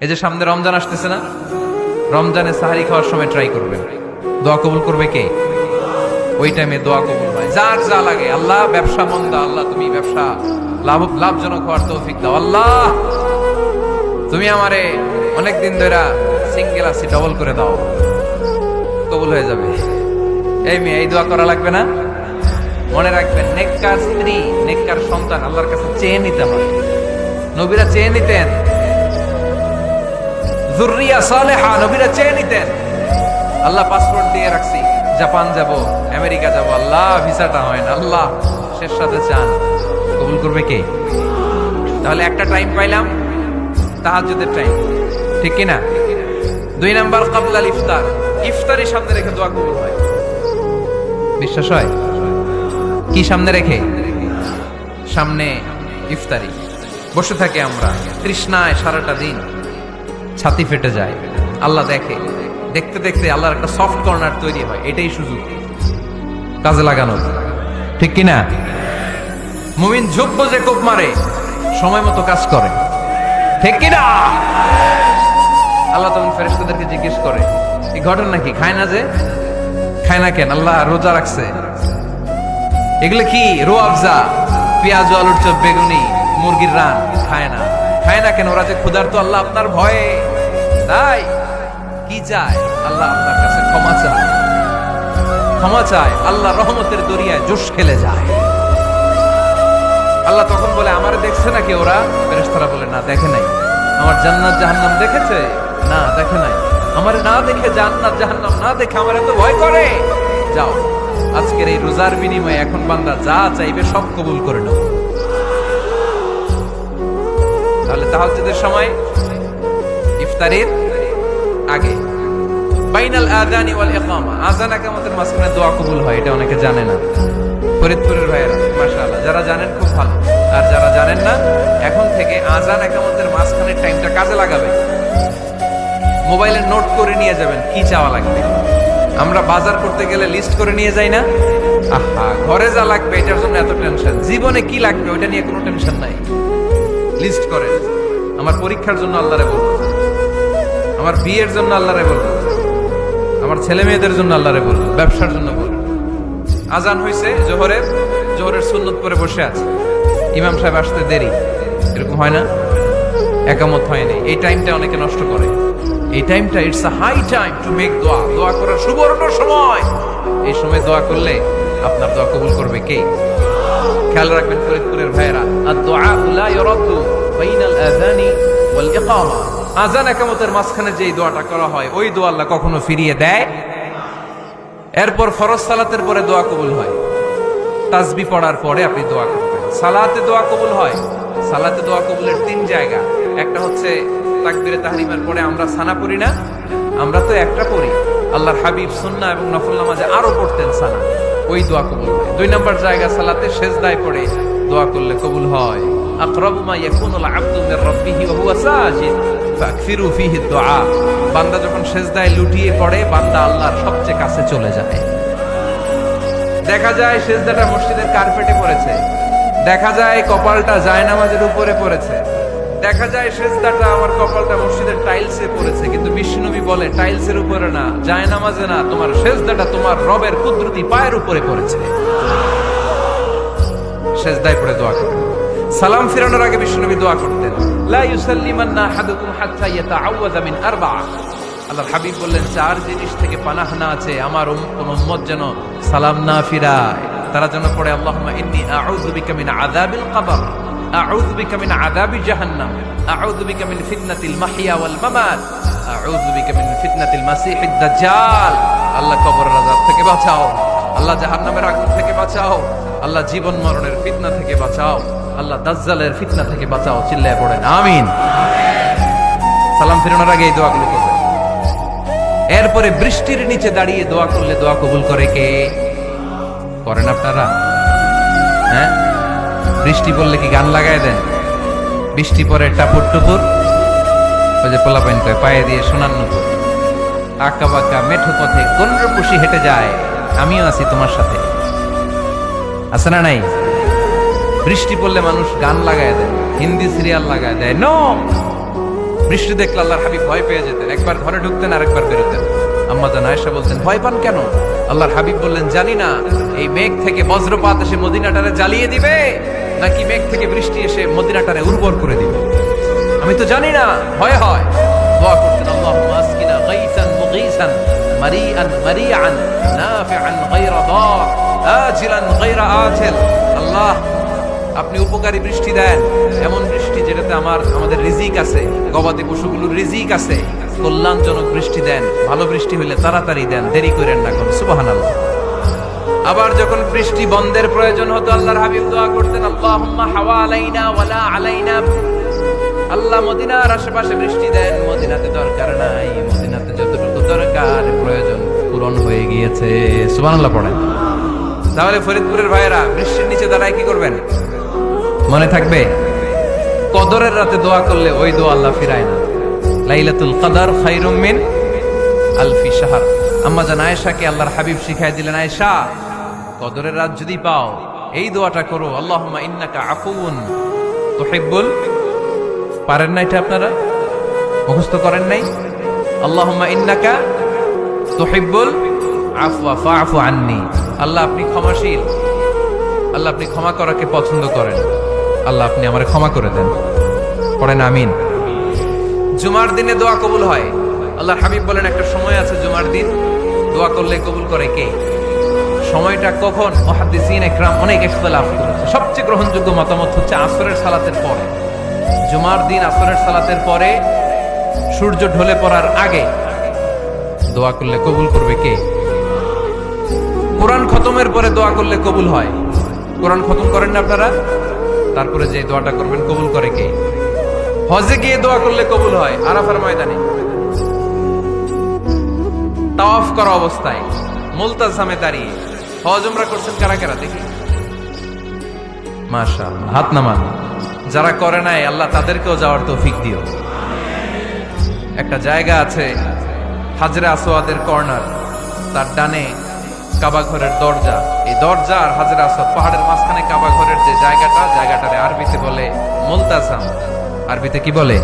এই যে সামনে রমজান আসতেছে না, রমজানে সাহারি খাওয়ার সময় ট্রাই করবেন, দোয়া কবুল করবে কে? ওই টাইমে দোয়া কবুল হয়। যার যা লাগে, আল্লাহ ব্যবসা মন্দা, আল্লাহ তুমি ব্যবসা লাভজনক হওয়ার তৌফিক দাও, আল্লাহ তুমি আমারে অনেকদিন ধরে সিঙ্গেল আছি ডবল করে দাও, কবুল হয়ে যাবে। এই মেয়ে, এই দোয়া করা লাগবে না? মনে রাখবেন, নেককার স্ত্রী, নেককার সন্তান আল্লাহর কাছে চেয়ে নিতে হয়। নবীরা চেয়ে নিতেন, যুররিয়া সালেহা নবীরা চেয়ে নিতেন। আল্লাহ পাসপোর্ট দিয়ে রাখছি, জাপান যাব, আমেরিকা যাব, আল্লাহ ভিসাটা হয় না, আল্লাহ শেষ সাথে চান, কবুল করবে কে? তাহলে একটা টাইম পাইলাম, তাহাজ্জুদের টাইম, ঠিক কিনা? 2 নাম্বার ক্বাবলাল ইফতার, ইফতারি সামনে রেখে দোয়া কবুল হয়। বিশ্বাস হয়? কি সামনে রেখে? সামনে ইফতারি। বসে থাকি আমরা তৃষ্ণায় সারাটা দিন, ছাতি ফেটে যায়, আল্লাহ দেখে, দেখতে দেখতে আল্লাহর একটা সফট কর্নার তৈরি হয়। এটাই সুযোগ কাজে লাগানোর, ঠিক কিনা? মুমিন যোগ্য যে কোপ মারে, সময় মতো কাজ করে, ঠিক কিনা? আল্লাহ তখন ফেরেশতাদেরকে জিজ্ঞেস করে, এই ঘটনা কি? খায় না যে? খায় না কেন? আল্লাহ রোজা রাখছে। এগুলো কি? রোয়াবজা, পেঁয়াজ, আলুর চপ, বেগুনি, মুরগির রান, খায় না। খায় না কেন? ওরা যে ক্ষুধার্ত, আল্লাহ আপনার ভয়ে। তাই কি চায়? আল্লাহ আপনার কাছে ক্ষমা চায়, ক্ষমা চায়। আল্লাহ রহমতের দরিয়ায় জোশ খেলে যায়। আল্লাহ তখন বলে, আমারে দেখছে নাকি ওরা? ফেরেশতারা বলে, না দেখে নাই। আমার জান্নাত জাহান্নাম দেখেছে? না দেখে নাই। আমারে না দেখে, জান্নাত জাহান্নাম না দেখে আমার এত ভয় করে? যাও, আজকের এই রোজার বিনিময়ে এখন বান্দা যা চাইবে সব কবুল করে নাও। তাহলে তাহাজ্জুদের সময় ইফতারির আগে, বাইনাল আযানি ওয়াল ইকামা, আযান ইকামতের মাঝখানে দোয়া কবুল হয়। এটা অনেকে জানে না। ফরিদপুরের ভাইয়েরা মাশাআল্লাহ, যারা জানেন খুব ভালো, আর যারা জানেন না, এখন থেকে আযান ইকামতের মাঝখানের টাইমটা কাজে লাগাবেন। মোবাইলে নোট করে নিয়ে যাবেন কি চাওয়া লাগবে। আমরা বাজার করতে গেলে লিস্ট করে নিয়ে যাই না? আহা, ঘরে যা লাগবে এটার জন্য এত টেনশন, জীবনে কি লাগবে ওইটা নিয়ে কোনো টেনশন নাই। লিস্ট করেন। আমার পরীক্ষার জন্য আল্লাহরে বলবো, আমার বিয়ের জন্য আল্লাহরে বলবো, আমার ছেলে মেয়েদের জন্য আল্লাহরে বলবো, ব্যবসার জন্য বলবো। আজান হয়েছে জোহরের, জোহরের সুন্নত পরে বসে আছে, ইমাম সাহেব আসতে দেরি, এরকম হয় না? একামত হয়নি, এই টাইমটা অনেকে নষ্ট করে। এই টাইমটা it's a high time to make দোয়া, দোয়া করার সুবর্ণ সময়। এই সময় দোয়া করলে আপনার দোয়া কবুল করবে কে? খেয়াল রাখবেন ফরিদপুরের ভাইয়েরা, আদ-দুআ লা ইউরাদ্দু বাইনাল আযানি ওয়াল ইকামা, আযান ইকামতের মাঝখানে যে দোয়াটা করা হয়, ওই দোয়া আল্লাহ কখনো ফিরিয়ে দেয়। এরপর ফরজ সালাতের পরে দোয়া কবুল হয়, তাসবিহ পড়ার পরে আপনি দোয়া করবেন। সালাতে দোয়া কবুল হয়, সালাতে দোয়া কবুলের 3 জায়গা। একটা হচ্ছে তাকবীরে তাহরিমের পরে আমরা সানা পড়ি না, আমরা তো একটা পড়ি, আল্লাহর হাবিব সুন্নাহ এবং নফল নামাজে আরো পড়তেন সানা, ওই দোয়া কবুল হয়। 2 নম্বর জায়গা, সালাতে সেজদায় পড়ে দোয়া করলে কবুল হয়। আকরাবু মা ইয়াকুনুল আবদু মির রাব্বিহি ওয়া হুয়া সাজিদ ফাকফিরু ফীহি দুআ, বান্দা যখন সেজদায় লুটিয়ে পড়ে, বান্দা আল্লাহর সবচেয়ে কাছে চলে যায়। দেখা যায় সেজদাটা মসজিদের কার্পেটে পড়েছে, দেখা যায় কপালটা জায়নামাজের উপরে পড়েছে, দেখা যায় সেজদাটা, আমার কপালটা মসজিদের টাইলসে পড়েছে, কিন্তু বিশ্বনবী বলে টাইলসের উপরে না, জায়নামাজে না, তোমার সেজদাটা তোমার রবের কুদরতি পায়ের উপরে পড়েছে। সেজদায় পড়ে দোয়া করবেন। সালাম ফিরানোর আগে বিশ্বনবী দোয়া করতেন, লা ইউসাল্লিমান্না আহাদুকুম হাত্তা ইয়াতাআওয়াযা মিন আরবা'a। আল্লাহর হাবিব বললেন, 4 জিনিস থেকে পানাহ না আছে আমার কোন উম্মত যেন সালাম না ফিরায়। তারা যেন পড়ে, আল্লাহুম্মা ইন্নী আউযু বিকা মিন আযাবিল কবর, আউযু বিকা মিন আযাবি জাহান্নাম, আউযু বিকা মিন ফিতনাতিল মাহইয়া ওয়াল মামাত, আউযু বিকা মিন ফিতনাতিল মাসিহিদ দাজ্জাল। আল্লাহ কবরের আযাব থেকে বাঁচাও, আল্লাহ জাহান্নামের আগুন থেকে বাঁচাও, আল্লাহ জীবন মরণের ফিতনা থেকে বাঁচাও, আল্লাহ দাজ্জালের ফিতনা থেকে বাঁচাও। চিল্লায় পড়েন আমিন। সালাম ফিরানোর আগে এই দোয়াগুলো করবেন। এরপরে বৃষ্টির নিচে দাঁড়িয়ে দোয়া করলে দোয়া কবুল করে কে? করেন আপনারা? হ্যাঁ, বৃষ্টি পড়লে কি গান লাগায় দেন? বৃষ্টি পরে টাপুর টুপুর, ওই যে পোলাপাইন কয় পায়ে দিয়ে সোনার নুপুর, আঁকা বাঁকা মেঠো পথে কোন রূপসী হেঁটে যায়, আমিও আছি তোমার সাথে, আছে না নাই? বৃষ্টি পড়লে মানুষ গান লাগায় দেয়, হিন্দি সিরিয়াল লাগায় দেয়। নো, বৃষ্টি দেখলে আল্লাহর হাবিব ভয় পেয়ে যেতেন, একবার ঘরে ঢুকতেন আর একবার বেরোতেন। আম্মা জান আয়েশা বলতেন, ভয় পান কেন? আল্লাহর হাবিব বললেন, জানি না এই মেঘ থেকে বজ্রপাত এসে মদিনাটারে জ্বালিয়ে দিবে নাকি মেঘ থেকে বৃষ্টি এসে মদিনাটারে উর্বর করে দিবে, আমি তো জানি না, ভয় হয়। দোয়া করতেন, আল্লাহুম্মা আসকিনা গাইসান মুগীসান মারিআন মারিআন নাফিআন গায়রা দার আজিলান গায়রা আজিল। আল্লাহ, আপনি উপকারী বৃষ্টি দেন, এমন বৃষ্টি যেটাতে আমাদের রিজিক আছে, গবাদি পশুগুলোর রিজিক আছে, কল্যাণজনক বৃষ্টি দেন, ভালো বৃষ্টি হইলে তাড়াতাড়ি দেন, দেরি করেন না কোন। সুবহানাল্লাহ। আবার যখন বৃষ্টি বন্ধের প্রয়োজন হতো আল্লাহর হাবিব দোয়া করতেন, আল্লাহুম্মা হাওয়া আলাইনা ওয়ালা আলাইনা। আল্লাহ মদিনার আশেপাশে বৃষ্টি দেন, মদিনাতে দরকার নাই, মদিনাতে যতটুকু দরকার প্রয়োজন পূরণ হয়ে গিয়েছে। সুবহানাল্লাহ পড়েন। তাহলে ফরিদপুরের ভাইয়েরা বৃষ্টির নিচে দাঁড়ায় কি করবেন মনে থাকবে? কদরের রাতে দোয়া করলে ওই দোয়া আল্লাহ ফিরায় না। লাইলাতুল কদর খায়রুম মিন আলফি শাহর। আম্মা জান আয়েশাকে আল্লাহর হাবিব শিখাই দিলেন, আয়েশা, কদরের রাত যদি পাও এই দোয়াটা করো, আল্লাহুম্মা ইন্নাকা আফুউন তুহিব্বুল। পারেন না এটা? আপনারা মুখস্থ করেন নাই? আল্লাহুম্মা ইন্নাকা তুহিব্বুল আফওয়া ফাআফু আন্নি। আল্লাহ আপনি ক্ষমাশীল, আল্লাহ আপনি ক্ষমা করাকে পছন্দ করেন, আল্লাহ আপনি আমারে ক্ষমা করে দেন। পড়েন আমিন। জুমার দিনে দোয়া কবুল হয়। আল্লাহর হাবিব বলেন, একটা সময় আছে জুমার দিন দোয়া করলে কবুল করে কে? সময়টা কখন? মুহাদ্দিসিন ইকরাম অনেক ইখতিলাফ করেছে। সবচেয়ে গ্রহণযোগ্য মতামত হচ্ছে আসরের সালাতের পরে। জুমার দিন আসরের সালাতের পরে সূর্য ঢলে পড়ার আগে দোয়া করলে কবুল করবে কে? কোরআন খতমের পরে দোয়া করলে কবুল হয়। কোরআন খতম করেন না আপনারা? তারপরে যে দোয়াটা করবেন কবুল করে কে? হজে গিয়ে দোয়া করলে কবুল হয়। আরাফার ময়দানে তাওয়াফ করা অবস্থায় মুলতাজামে দাঁড়িয়ে। হজ উমরা করছেন কারা কারা দেখি? মাশাআল্লাহ, হাত নামান। যারা করে নাই আল্লাহ তাদেরকেও যাওয়ার তৌফিক দিও। একটা জায়গা আছে হাজরে আসওয়াদের কর্নার, তার ডানে কাবা ঘরের দরজা। এই দরজা আর হাজরে আসওয়াদ, পাহাড়ের মাঝখানে কাবা ঘরের যে জায়গাটারে আরবিতে বলে মুলতাজাম। আরবিতে কি বলে?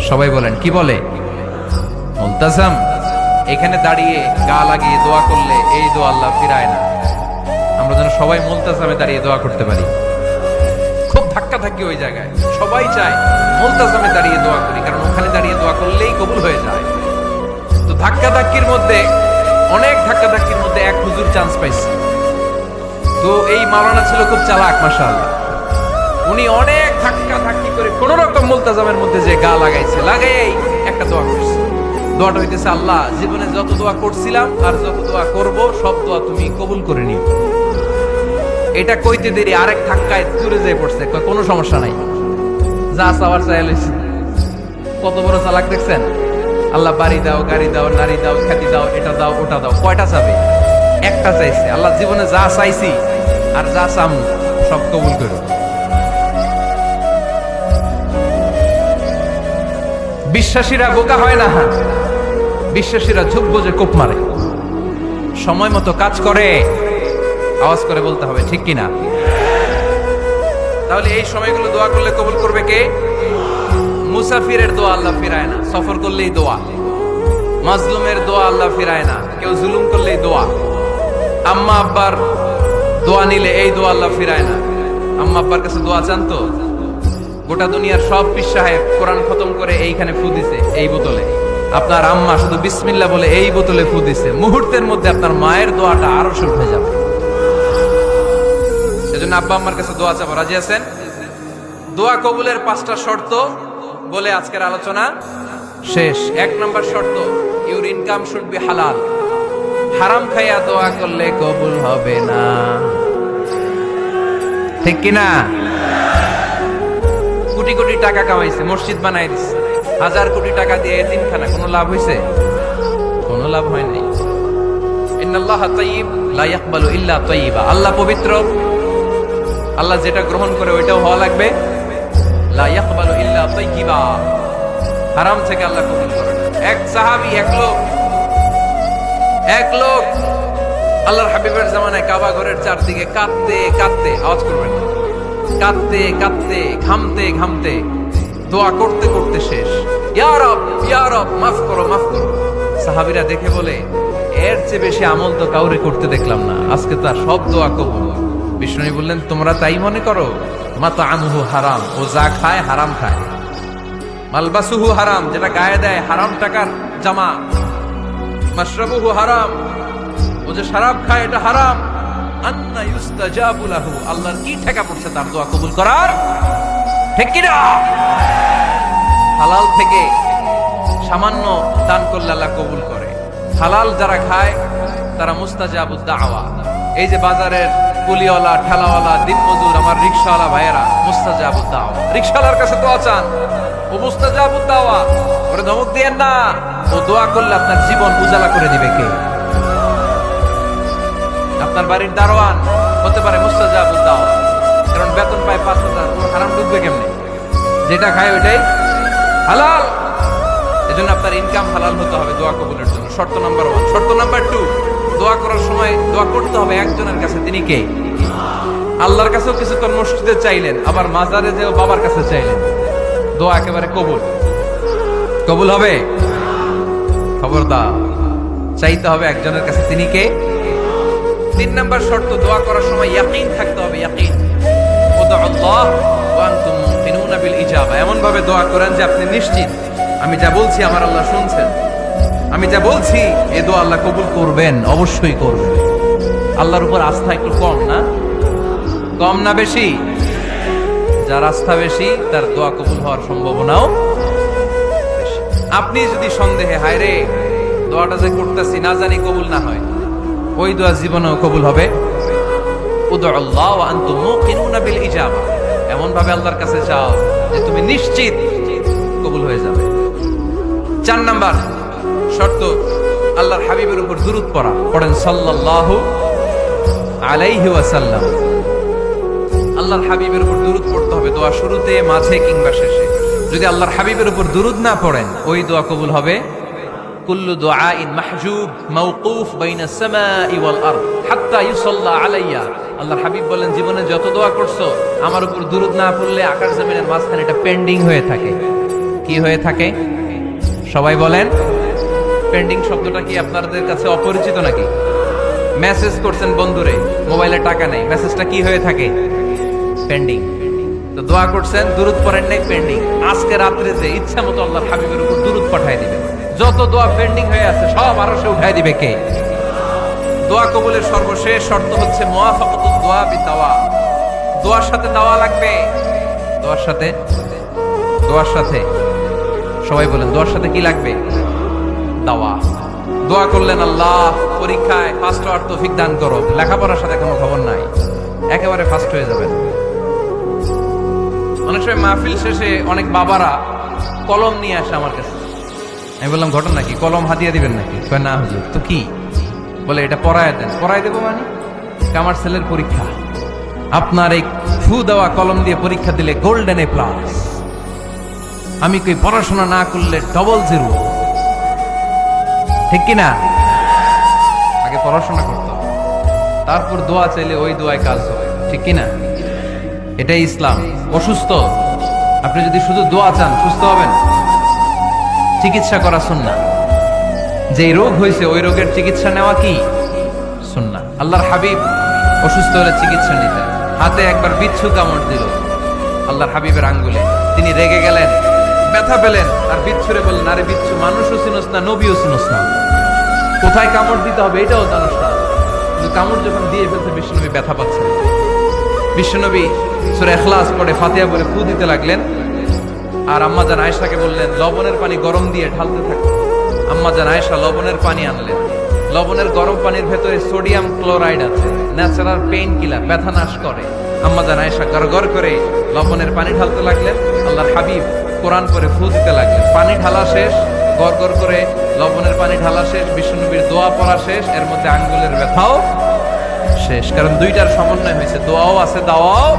সবাই বলেন, কি বলে? মুলতাজাম। এখানে দাঁড়িয়ে গা লাগিয়ে দোয়া করলে এই দোয়া আল্লাহ ফিরায় না। আমরা যেন সবাই মুলতাজামে দাঁড়িয়ে দোয়া করতে পারি। খুব ধাক্কা ধাক্কি ওই জায়গায়, সবাই চায় মুলতাজামে দাঁড়িয়ে দোয়া করি, কারণ ওখানে দাঁড়িয়ে দোয়া করলেই কবুল হয়ে যায়। তো ধাক্কা ধাক্কির মধ্যে, অনেক ধাক্কা ধাক্কির মধ্যে এক হুজুর চান্স পাইছে। তো এই মাওলানা ছিল খুব চালাক, মাশাআল্লাহ। উনি অনেক ধাক্কা ধাক্কি করে কোন রকম মুলতাজামের মধ্যে যে গা লাগাইছে, লাগাই একটা দোয়া করছে। দোয়াটা হইতেছে, আল্লাহ জীবনে যত দোয়া করছিলাম আর যত দোয়া করব সব দোয়া তুমি কবুল করে নিও। এটা কইতে দেরি আরেক ধাক্কায় দূরে যেয়ে পড়ছে, কোনো সমস্যা নাই, যা চাওয়ার চাই লইছি। কত বড় চালাক দেখছেন? আল্লাহ বাড়ি দাও, গাড়ি দাও, নারী দাও, খ্যাতি দাও, এটা দাও, ওটা দাও। কয়টা চাবে? একটা চাইছে। আল্লাহ জীবনে যা চাইছি আর যা চাম সব কবুল করো। বিশ্বাসীরা বোকা হয় না, বিশ্বাসীরা ঝুঁক বোঝে কোপ মারে, সময় মতো কাজ করে। আওয়াজ করে বলতে হবে, ঠিক কিনা? তাহলে এই সময়গুলো দোয়া করলে কবুল করবে কে? মুসাফিরের দোয়া আল্লাহ ফিরায় না, সফর করলেই দোয়া। মাজলুমের দোয়া আল্লাহ ফিরায় না, কেউ জুলুম করলেই দোয়া। আম্মা আব্বার দোয়া নিলে এই দোয়া আল্লাহ ফিরায় না। আম্মা আব্বার কাছে দোয়া চান তো? গোটা দুনিয়ার সব পীর সাহেব কোরআন খতম করে এইখানে ফু দিছে এই বোতলে, আপনার আম্মা শুধু বিসমিল্লাহ বলে এই বোতলে ফু দিছে, মুহূর্তের মধ্যে আপনার মায়ের দোয়াটা আরো শুরু হয়ে যাবে। এজন্য আব্বা আম্মার কাছে দোয়া চাবো, রাজি আছেন? দোয়া কবুলের 5টা শর্ত বলে আজকের আলোচনা শেষ। 1 নম্বর শর্ত, ইউর ইনকাম শুড বি হালাল। হারাম খাইয়া দোয়া করলে কবুল হবে না, ঠিক কিনা? কোটি কোটি টাকা কামাইছে, মসজিদ বানাই দিছে, 1000 কোটি টাকা দিয়ে এতিমখানা, কোনো লাভ হইছে? কোনো লাভ হয় নাই। ইন্নাল্লাহা তাইয়্যিব লা ইয়াকবালু ইল্লা তাইয়্যিবা। আল্লাহ পবিত্র, আল্লাহ যেটা গ্রহণ করে ওইটাও হওয়া লাগবে। লা ইয়াকবালু ইল্লা তাইয়্যিবা। হারাম থেকে আল্লাহ কবুল করে না। এক সাহাবী, এক লোক আল্লাহর হাবিবের জামানায় কাবা ঘরের চারদিকে কাঁদতে কাঁদতে, আওয়াজ করবেন না, কাঁদতে কাঁদতে, ঘামতে ঘামতে, দোয়া করতে করতে শেষ। ইয়া রব, ইয়া রব, মাফ করো, মাফ করো। সাহাবীরা দেখে বলে, এর চেয়ে বেশি আমল তো কাউরে করতে দেখলাম না, আজকে তার সব দোয়া কবুল। বিষ্ণু বললেন, তোমরা তাই মনে করো? মাতআমুহু হারাম, ও যা খায় হারাম খায়। মালবাসুহু হারাম, যেটা গায়ে দেয় হারাম টাকার জামা। মাশরাবুহু হারাম, ও যে শরাব খায় এটা হারাম। আন্না ইউস্তাজাবু লাহু, আল্লাহর কি ঠেকা পড়ছে তার দোয়া কবুল করার? ঠিক কি না? হালাল থেকে সামান্য দান করলে আল্লাহ কবুল করে। হালাল যারা খায় তারা মুস্তাজাবুদ দাওয়া। এই যে বাজারের কুলিওয়ালা, ঠেলাওয়ালা, দিনমজুর, আমার রিকশাওয়ালা ভাইয়েরা, মুস্তাজাবুদ দাওয়া। রিকশাওয়ালার কাছে দোয়া চান, ও মুস্তাজাবুদ দাওয়া। ওরে ধমক দিয়েন না, ও দোয়া করলে আপনার জীবন উজালা করে দিবে কে? আপনার বাড়ির দারোয়ান হতে পারে মুস্তাজাবুদ দাওয়া, কারণ বেতন পায় 5,000, ওর হারাম ঢুকবে কেমনে? যেটা খায় ওইটাই হালাল। এজন্য আপনার ইনকাম হালাল হতে হবে দোয়া কবুলের জন্য। শর্ত নাম্বার 1। শর্ত নাম্বার 2, দোয়া করার সময় দোয়া করতে হবে একজনের কাছে। তিনি কে? আল্লাহর কাছেও কিছুক্ষণ মসজিদে চাইলেন, আবার মাজারে যেও বাবার কাছে চাইলেন, দোয়া একেবারে কবুল। কবুল হবে? খবরদার, চাইতে হবে একজনের কাছে। তিনি কে? 3 নাম্বার শর্ত, দোয়া করার সময় ইয়াকিন থাকতে হবে। ইয়াকিন, উদউল্লাহ ওয়া আনতুম মুকিনুনা বিল ইজাবা। এমন ভাবে দোয়া করেন যে আপনি নিশ্চিত, আমি যা বলছি আমার আল্লাহ শুনছেন, আমি যা বলছি এই দোয়া আল্লাহ কবুল করবেন, অবশ্যই করবেন। আল্লাহর উপর আস্থা একটু কম না? কম না বেশি? যার আস্থা বেশি তার দোয়া কবুল হওয়ার সম্ভাবনাও বেশি। আপনি যদি সন্দেহে, হায় রে দোয়াটা যে করতেছি না জানি কবুল না হয়, ওই দোয়া জীবনেও কবুল হবে। উদউল্লাহ ওয়া আনতুম মুকিনুনা বিল ইজাবা। এমন ভাবে আল্লাহর কাছে চাও যে তুমি নিশ্চিত কবুল হয়ে যাবে। 4 নাম্বার শর্ত, আল্লাহর হাবিবের উপর দুরূদ পড়া। পড়েন সাল্লাল্লাহু আলাইহি ওয়াসাল্লাম। আল্লাহর হাবিবের উপর দুরূদ পড়তে হবে দোয়া শুরুতে, মাঝে কিংবা শেষে। যদি আল্লাহর হাবিবের উপর দুরূদ না পড়েন, ওই দোয়া কবুল হবে। কুল্লু দুআইন মাহজুব মাওকুফ বাইনাস সামাই ওয়াল আরদ হাত্তা ইউসাল্লা আলাইয়া। আল্লাহর হাবিব বলেন, জীবনে যত দোয়া করছো আমার উপর দুরূদ না পড়লে আকাশ জমিনের মাঝখানে এটা পেন্ডিং হয়ে থাকে। কি হয়ে থাকে? সবাই বলেন। পেন্ডিং শব্দটা কি আপনাদের কাছে অপরিচিত নাকি? মেসেজ করছেন বন্ধুরে, মোবাইলে টাকা নেই, মেসেজটা কি হয়ে থাকে? পেন্ডিং। তো দোয়া করছেন, দুরূদ পড়েন নাই, পেন্ডিং। আজকে রাত্রে যে ইচ্ছা মতো আল্লাহর হাবিবের উপর দুরূদ পাঠিয়ে দিবে। যত দোয়া পেন্ডিং হয়ে আছে সব আরশে উঠায় দিবে কে? দোয়া কবুলের সর্বশেষ শর্ত হচ্ছে মুওয়াফাকাতুদ দোয়া বিতাওয়া। দোয়ার সাথে দাওয়া লাগবে। দোয়ার সাথে, দোয়ার সাথে সবাই বলেন, দোয়ার সাথে কি লাগবে? দাওয়া। দোয়া করলেন, আল্লাহ পরীক্ষায় ফার্স্ট হওয়ার তৌফিক দান করো। লেখাপড়ার সাথে কোনো খবর নাই, একেবারে ফার্স্ট হয়ে যাবেন। অনেক সময় মাহফিল শেষে অনেক বাবারা কলম নিয়ে আসে আমার কাছে। আমি বললাম, ঘটনা কি? কলম হাতিয়ে দিবেন নাকি? কয় না হুজুর। তো কি? বলে, এটা পড়ায় দেন। পড়ায় দেবো মানে? আমার ছেলের পরীক্ষা, আপনার এই ফু দেওয়া কলম দিয়ে পরীক্ষা দিলে গোল্ডেন এ প্লাস। আমি কই, পড়াশোনা না করলে ডবল জিরো। ঠিক কিনা? আগে পড়াশোনা করতে হবে, তারপর দোয়া চাইলে ওই দোয়ায় কাজ হয়। ঠিক কিনা? এটাই ইসলাম। অসুস্থ, আপনি যদি শুধু দোয়া চান সুস্থ হবেন? চিকিৎসা করা সুন্নাহ। যে রোগ হয়েছে ওই রোগের চিকিৎসা নেওয়া কি সুন্নাহ। আল্লাহর হাবিব অসুস্থ হলে চিকিৎসা নিতেন। হাতে একবার বিচ্ছু কামড় দিল আল্লাহর হাবিবের আঙ্গুলে, তিনি রেগে গেলেন, ব্যথা পেলেন, আর বিচ্ছুরে বললেন, আরে বিচ্ছু, মানুষও চিনোস না, নবীও চিনোস না, কোথায় কামড় দিতে হবে এটাও জানোস না। কিন্তু কামড় যখন দিয়ে ফেলছে বিশ্বনবী ব্যথা পাচ্ছেন। বিশ্বনবী সূরা ইখলাস পড়ে ফাতিহা পড়ে ফু দিতে লাগলেন। আর আম্মাজান আয়েশাকে বললেন, লবণের পানি গরম দিয়ে ঢালতে থাকো। আম্মাজান আয়েশা লবণের পানি আনলেন। লবণের গরম পানির ভেতরে সোডিয়াম ক্লোরাইড আছে, ন্যাচারাল পেইন কিলার, ব্যথা নাশ করে। আম্মাজান আয়েশা গড়গড় করে লবণের পানি ঢালতে লাগলেন। আল্লাহর হাবিব কোরআন করে ফু দিতে লাগলেন। পানি ঢালা শেষ, গড়গড় করে লবণের পানি ঢালা শেষ, বিশ্বনবীর দোয়া পড়া শেষ, এর মধ্যে আঙ্গুলের ব্যথাও শেষ। কারণ দুইটার সমন্বয় হয়েছে, দোয়াও আছে, দাওয়াও